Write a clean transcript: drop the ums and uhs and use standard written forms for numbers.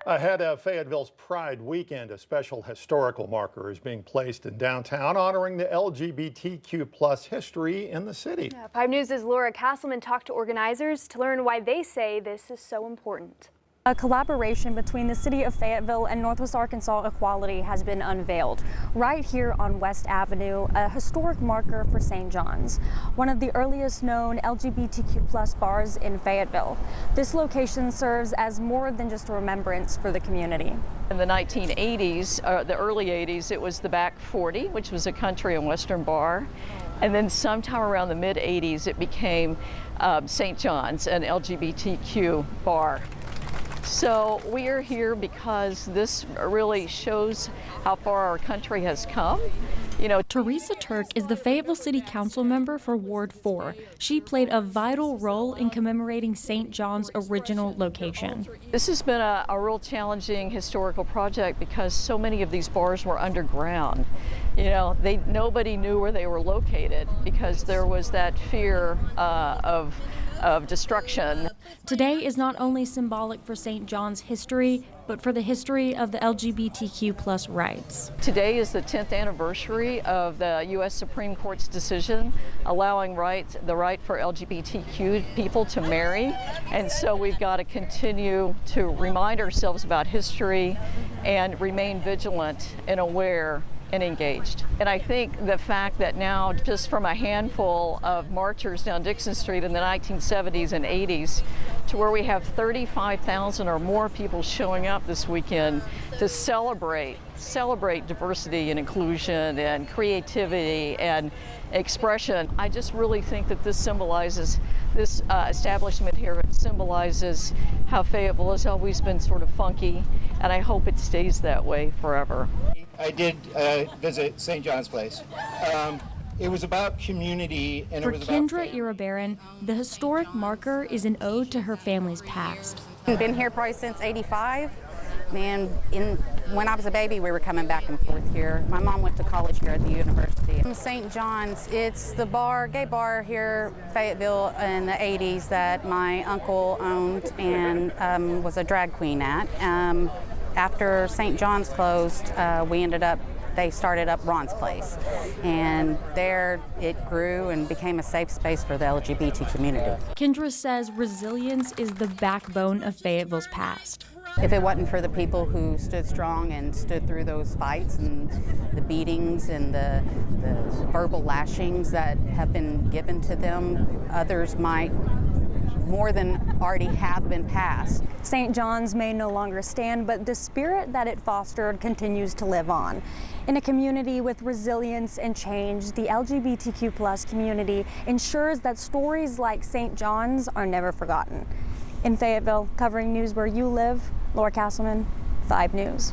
Ahead of Fayetteville's Pride Weekend, a special historical marker is being placed in downtown honoring the LGBTQ plus history in the city. 5 News' Laura Castleman talked to organizers to learn why they say this is so important. A collaboration between the city of Fayetteville and Northwest Arkansas Equality has been unveiled right here on West Avenue, a historic marker for St. John's, one of the earliest known LGBTQ plus bars in Fayetteville. This location serves as more than just a remembrance for the community. In the 1980s, the early 80s, it was the Back 40, which was a country and western bar. And then sometime around the mid 80s, it became St. John's, an LGBTQ bar. So we are here because this really shows how far our country has come. You know, Teresa Turk is the Fayetteville City Council member for Ward 4. She played a vital role in commemorating St. John's original location. This has been a real challenging historical project because so many of these bars were underground. You know, nobody knew where they were located because there was that fear of destruction. Today is not only symbolic for St. John's history, but for the history of the LGBTQ plus rights. Today is the 10th anniversary of the U.S. Supreme Court's decision allowing the right for LGBTQ people to marry. And so we've got to continue to remind ourselves about history and remain vigilant and aware and engaged. And I think the fact that now, just from a handful of marchers down Dixon Street in the 1970s and 80s, to where we have 35,000 or more people showing up this weekend to celebrate diversity and inclusion and creativity and expression. I just really think that this symbolizes, this establishment here symbolizes how Fayetteville has always been sort of funky, and I hope it stays that way forever. I did visit St. John's Place. It was about community, and for it was Kendra Irabaran, the historic marker is an ode to her family's past. I've been here probably since '85. And when I was a baby, we were coming back and forth here. My mom went to college here at the university. St. John's, it's the gay bar here, Fayetteville, in the 80s that my uncle owned and was a drag queen at. After St. John's closed, they started up Ron's Place. And there it grew and became a safe space for the LGBT community. Kendra says resilience is the backbone of Fayetteville's past. If it wasn't for the people who stood strong and stood through those fights and the beatings and the verbal lashings that have been given to them, others might more than already have been passed. St. John's may no longer stand, but the spirit that it fostered continues to live on. In a community with resilience and change, the LGBTQ plus community ensures that stories like St. John's are never forgotten. In Fayetteville, covering news where you live, Laura Castleman, 5 News.